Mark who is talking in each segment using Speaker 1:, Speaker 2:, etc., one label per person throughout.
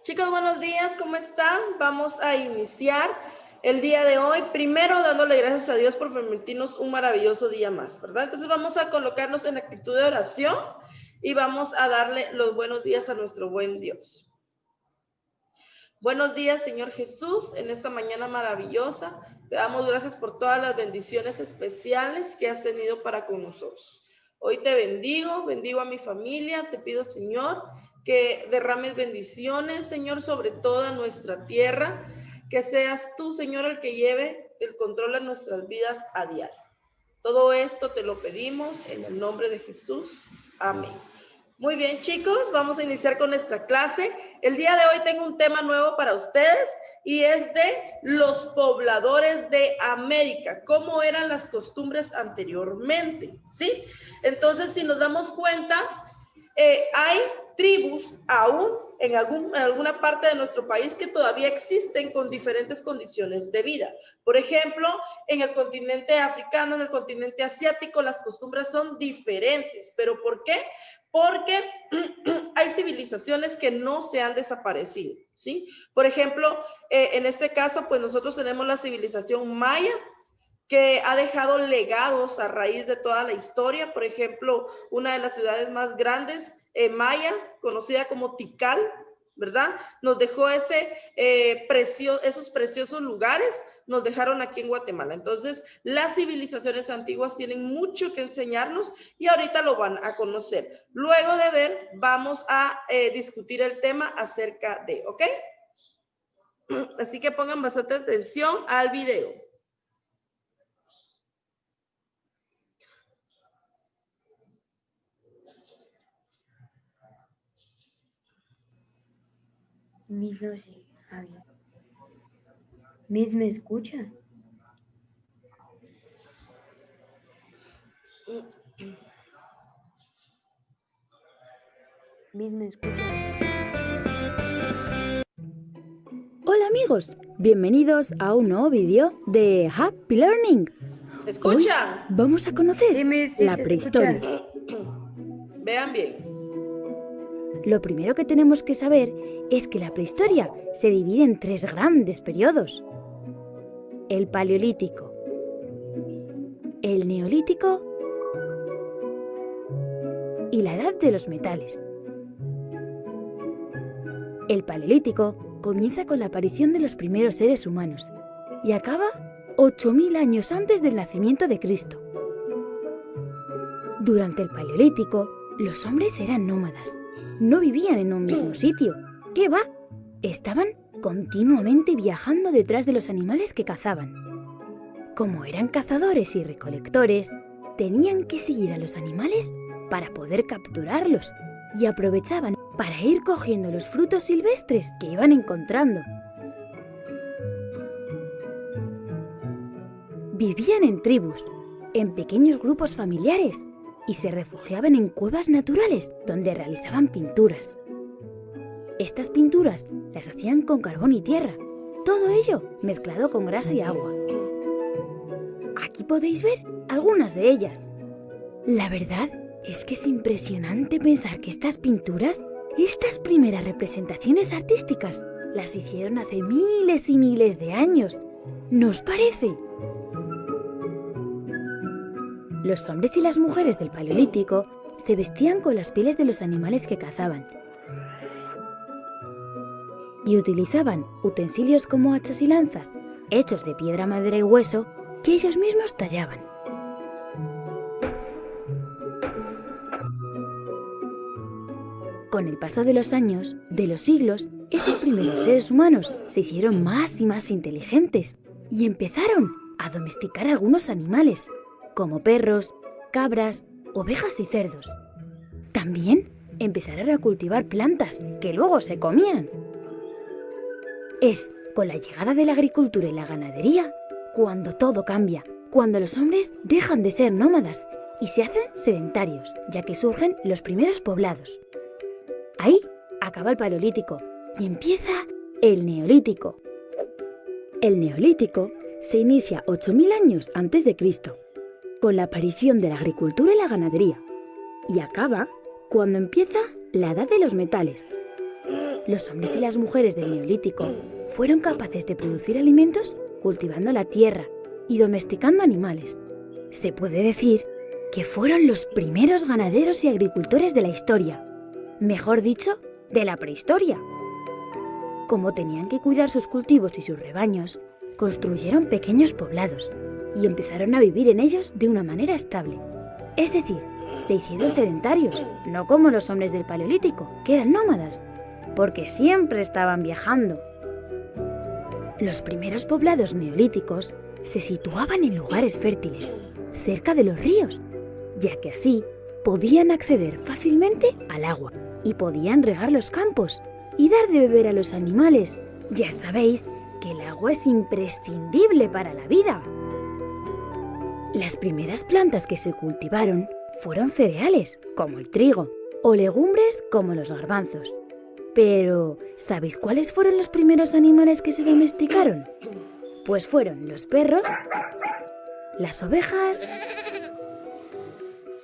Speaker 1: Chicos, buenos días, ¿cómo están? Vamos a iniciar el día de hoy, primero dándole gracias a Dios por permitirnos un maravilloso día más, ¿verdad? Entonces vamos a colocarnos en actitud de oración y vamos a darle los buenos días a nuestro buen Dios. Buenos días, Señor Jesús, en esta mañana maravillosa. Te damos gracias por todas las bendiciones especiales que has tenido para con nosotros. Hoy te bendigo a mi familia. Te pido, Señor, que derrames bendiciones, Señor, sobre toda nuestra tierra. Que seas tú, Señor, el que lleve el control de nuestras vidas a diario. Todo esto te lo pedimos en el nombre de Jesús. Amén. Muy bien, chicos, vamos a iniciar con nuestra clase. El día de hoy tengo un tema nuevo para ustedes y es de los pobladores de América, cómo eran las costumbres anteriormente, ¿sí? Entonces, si nos damos cuenta, hay tribus aún en alguna parte de nuestro país que todavía existen con diferentes condiciones de vida. Por ejemplo, en el continente africano, en el continente asiático, las costumbres son diferentes. ¿Pero por qué? Porque hay civilizaciones que no se han desaparecido, ¿sí? Por ejemplo, en este caso, pues nosotros tenemos la civilización maya, que ha dejado legados a raíz de toda la historia. Por ejemplo, una de las ciudades más grandes, maya, conocida como Tikal, ¿verdad? Nos dejó esos preciosos lugares, nos dejaron aquí en Guatemala. Entonces, las civilizaciones antiguas tienen mucho que enseñarnos y ahorita lo van a conocer. Luego de ver, vamos a discutir el tema acerca de, ¿ok? Así que pongan bastante atención al video.
Speaker 2: Miss no sé, Javier. Miss, ¿me escucha? Miss, ¿me escucha?
Speaker 3: Hola amigos, bienvenidos a un nuevo vídeo de Happy Learning.
Speaker 1: ¿Escuchan?
Speaker 3: Hoy vamos a conocer
Speaker 2: Sí, Miss, sí,
Speaker 3: la
Speaker 2: se
Speaker 3: prehistoria.
Speaker 2: escucha.
Speaker 1: Vean bien.
Speaker 3: Lo primero que tenemos que saber es que la prehistoria se divide en tres grandes periodos: el Paleolítico, el Neolítico y la Edad de los Metales. El Paleolítico comienza con la aparición de los primeros seres humanos y acaba 8000 años antes del nacimiento de Cristo. Durante el Paleolítico, los hombres eran nómadas. No vivían en un mismo sitio. ¿Qué va? Estaban continuamente viajando detrás de los animales que cazaban. Como eran cazadores y recolectores, tenían que seguir a los animales para poder capturarlos y aprovechaban para ir cogiendo los frutos silvestres que iban encontrando. Vivían en tribus, en pequeños grupos familiares, y se refugiaban en cuevas naturales donde realizaban pinturas. Estas pinturas las hacían con carbón y tierra, todo ello mezclado con grasa y agua. Aquí podéis ver algunas de ellas. La verdad es que es impresionante pensar que estas pinturas, estas primeras representaciones artísticas, las hicieron hace miles y miles de años. ¿No os parece? Los hombres y las mujeres del Paleolítico se vestían con las pieles de los animales que cazaban y utilizaban utensilios como hachas y lanzas, hechos de piedra, madera y hueso, que ellos mismos tallaban. Con el paso de los años, de los siglos, estos primeros seres humanos se hicieron más y más inteligentes y empezaron a domesticar algunos animales, como perros, cabras, ovejas y cerdos. También empezaron a cultivar plantas que luego se comían. Es con la llegada de la agricultura y la ganadería cuando todo cambia, cuando los hombres dejan de ser nómadas y se hacen sedentarios, ya que surgen los primeros poblados. Ahí acaba el Paleolítico y empieza el Neolítico. El Neolítico se inicia 8000 años antes de Cristo, con la aparición de la agricultura y la ganadería, y acaba cuando empieza la Edad de los Metales. Los hombres y las mujeres del Neolítico fueron capaces de producir alimentos cultivando la tierra y domesticando animales. Se puede decir que fueron los primeros ganaderos y agricultores de la historia, mejor dicho, de la prehistoria. Como tenían que cuidar sus cultivos y sus rebaños, construyeron pequeños poblados y empezaron a vivir en ellos de una manera estable. Es decir, se hicieron sedentarios, no como los hombres del Paleolítico, que eran nómadas, porque siempre estaban viajando. Los primeros poblados neolíticos se situaban en lugares fértiles, cerca de los ríos, ya que así podían acceder fácilmente al agua y podían regar los campos y dar de beber a los animales. Ya sabéis que el agua es imprescindible para la vida. Las primeras plantas que se cultivaron fueron cereales, como el trigo, o legumbres como los garbanzos. Pero, ¿sabéis cuáles fueron los primeros animales que se domesticaron? Pues fueron los perros, las ovejas,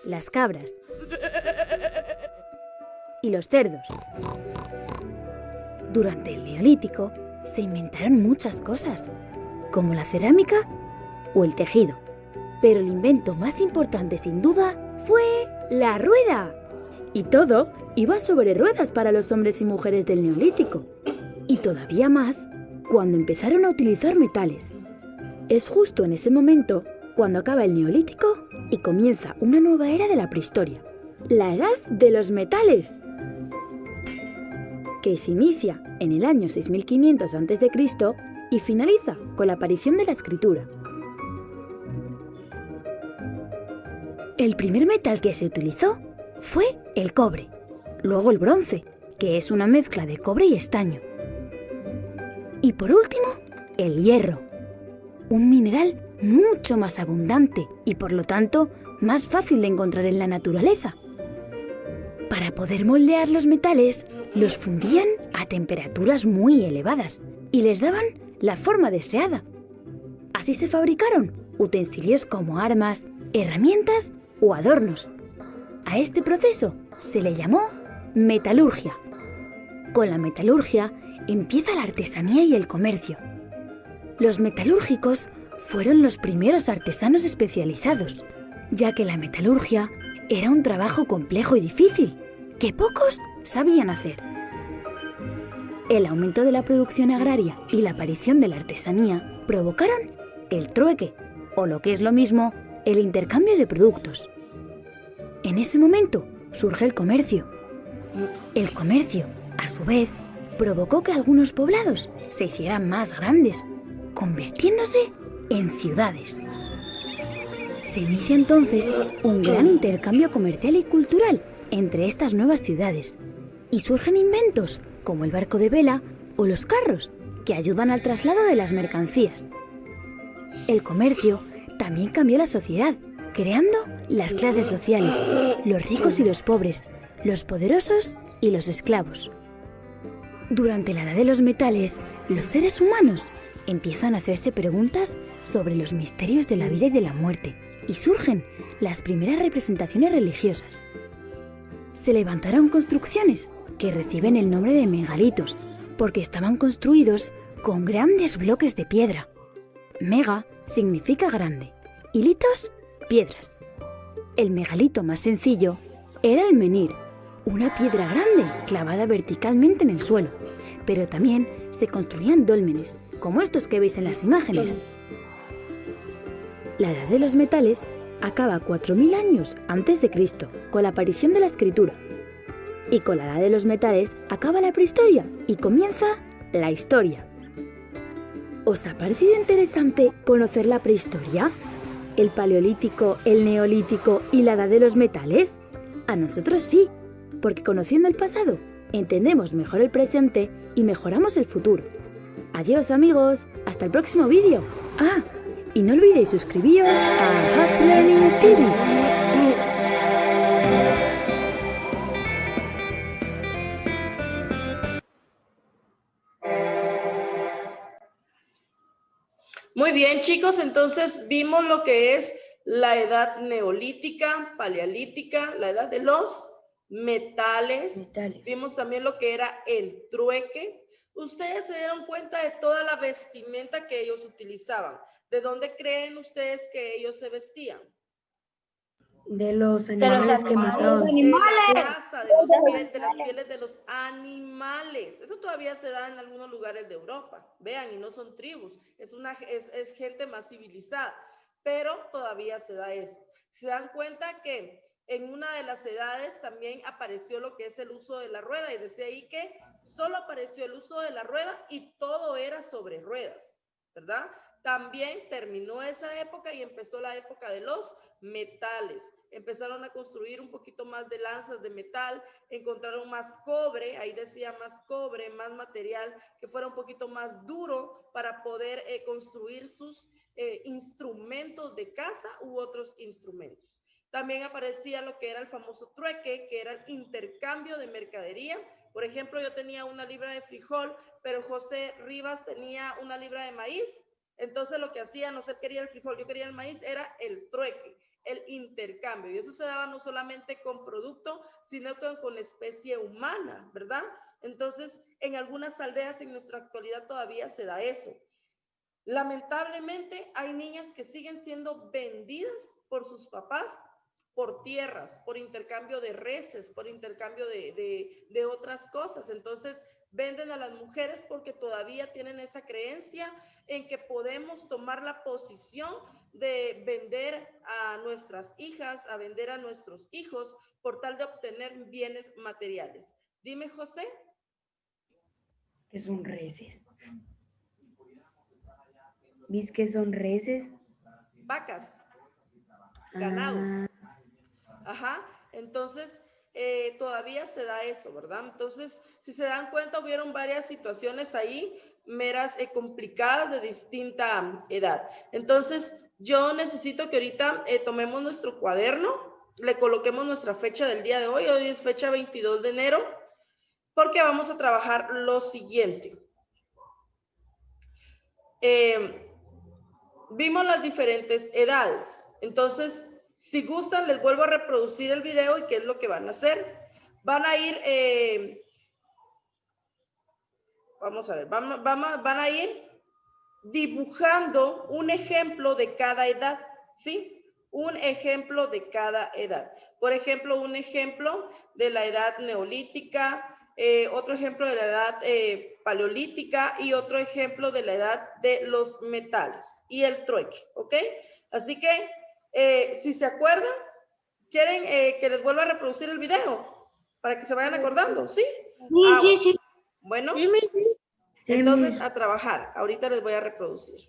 Speaker 3: las cabras y los cerdos. Durante el Neolítico se inventaron muchas cosas, como la cerámica o el tejido. Pero el invento más importante, sin duda, fue la rueda. Y todo iba sobre ruedas para los hombres y mujeres del Neolítico. Y todavía más cuando empezaron a utilizar metales. Es justo en ese momento cuando acaba el Neolítico y comienza una nueva era de la prehistoria, la Edad de los Metales, que se inicia en el año 6500 a.C. y finaliza con la aparición de la escritura. El primer metal que se utilizó fue el cobre, luego el bronce, que es una mezcla de cobre y estaño. Y por último, el hierro, un mineral mucho más abundante y por lo tanto más fácil de encontrar en la naturaleza. Para poder moldear los metales, los fundían a temperaturas muy elevadas y les daban la forma deseada. Así se fabricaron utensilios como armas, herramientas o adornos. A este proceso se le llamó metalurgia. Con la metalurgia empieza la artesanía y el comercio. Los metalúrgicos fueron los primeros artesanos especializados, ya que la metalurgia era un trabajo complejo y difícil, que pocos sabían hacer. El aumento de la producción agraria y la aparición de la artesanía provocaron el trueque, o lo que es lo mismo, el intercambio de productos. En ese momento surge el comercio. El comercio, a su vez, provocó que algunos poblados se hicieran más grandes, convirtiéndose en ciudades. Se inicia entonces un gran intercambio comercial y cultural entre estas nuevas ciudades y surgen inventos como el barco de vela o los carros que ayudan al traslado de las mercancías. El comercio también cambió la sociedad, creando las clases sociales, los ricos y los pobres, los poderosos y los esclavos. Durante la Edad de los Metales, los seres humanos empiezan a hacerse preguntas sobre los misterios de la vida y de la muerte, y surgen las primeras representaciones religiosas. Se levantaron construcciones que reciben el nombre de megalitos, porque estaban construidos con grandes bloques de piedra. Mega significa grande, y litos, piedras. El megalito más sencillo era el menhir, una piedra grande clavada verticalmente en el suelo, pero también se construían dólmenes, como estos que veis en las imágenes. La Edad de los Metales acaba 4000 años antes de Cristo, con la aparición de la escritura. Y con la Edad de los Metales acaba la prehistoria y comienza la historia. ¿Os ha parecido interesante conocer la prehistoria? ¿El Paleolítico, el Neolítico y la Edad de los Metales? A nosotros sí, porque conociendo el pasado, entendemos mejor el presente y mejoramos el futuro. Adiós amigos, hasta el próximo vídeo. Ah, y no olvidéis suscribiros a Happy Learning TV.
Speaker 1: Muy bien, chicos, entonces vimos lo que es la edad neolítica, paleolítica, la edad de los metales.
Speaker 2: Metales.
Speaker 1: Vimos también lo que era el trueque. Ustedes se dieron cuenta de toda la vestimenta que ellos utilizaban. ¿De dónde creen ustedes que ellos se vestían?
Speaker 2: De los animales que
Speaker 4: animales.
Speaker 2: mataban.
Speaker 1: De la caza, de las pieles de los animales. Eso todavía se da en algunos lugares de Europa. Vean, y no son tribus, es gente más civilizada, pero todavía se da eso. Se dan cuenta que en una de las edades también apareció lo que es el uso de la rueda, y decía ahí que solo apareció el uso de la rueda y todo era sobre ruedas, ¿verdad? También terminó esa época y empezó la época de los metales. Empezaron a construir un poquito más de lanzas de metal, encontraron más cobre, ahí decía más cobre, más material que fuera un poquito más duro para poder construir sus instrumentos de caza u otros instrumentos. También aparecía lo que era el famoso trueque, que era el intercambio de mercadería. Por ejemplo, yo tenía una libra de frijol, pero José Rivas tenía una libra de maíz. Entonces lo que hacía, no sé, él quería el frijol, yo quería el maíz, era el trueque, el intercambio. Y eso se daba no solamente con producto, sino con especie humana, ¿verdad? Entonces, en algunas aldeas en nuestra actualidad todavía se da eso. Lamentablemente, hay niñas que siguen siendo vendidas por sus papás por tierras, por intercambio de reses, por intercambio de otras cosas. Entonces, venden a las mujeres porque todavía tienen esa creencia en que podemos tomar la posición de vender a nuestras hijas, a vender a nuestros hijos, por tal de obtener bienes materiales. Dime, José.
Speaker 2: ¿Qué son reses? ¿Vis que son reses?
Speaker 1: Vacas. Ganado. Ajá. Entonces, todavía se da eso, ¿verdad? Entonces, si se dan cuenta, hubieron varias situaciones ahí, meras complicadas de distinta edad. Entonces, yo necesito que ahorita tomemos nuestro cuaderno, le coloquemos nuestra fecha del día de hoy. Hoy es fecha 22 de enero, porque vamos a trabajar lo siguiente. Vimos las diferentes edades. Entonces, si gustan, les vuelvo a reproducir el video y qué es lo que van a hacer. Van a ir, vamos a ver, van a ir dibujando un ejemplo de cada edad, ¿sí? Un ejemplo de cada edad. Por ejemplo, un ejemplo de la edad neolítica, otro ejemplo de la edad paleolítica y otro ejemplo de la edad de los metales y el trueque, ¿ok? Así que, si se acuerdan, ¿quieren que les vuelva a reproducir el video? Para que se vayan acordando, ¿sí?
Speaker 4: Sí.
Speaker 1: Bueno,
Speaker 4: Sí,
Speaker 1: entonces a trabajar. Ahorita les voy a reproducir.